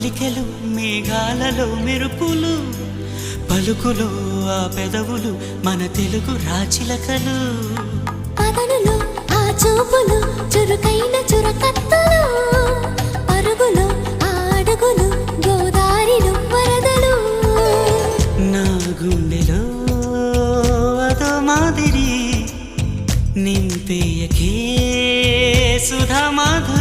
లికెలు మేఘాలలో మెరుపులు పలుకులో ఆ పెదవులు మన తెలుగు రాచిలకలు పదనులు ఆ చూపులు చురుకైన చురకత్తలు పరుగులు ఆ అడుగులు గోదారిలు వరదలు నా గుండెలో అదో మాదిరి నింపేయకే సుధా మాధురి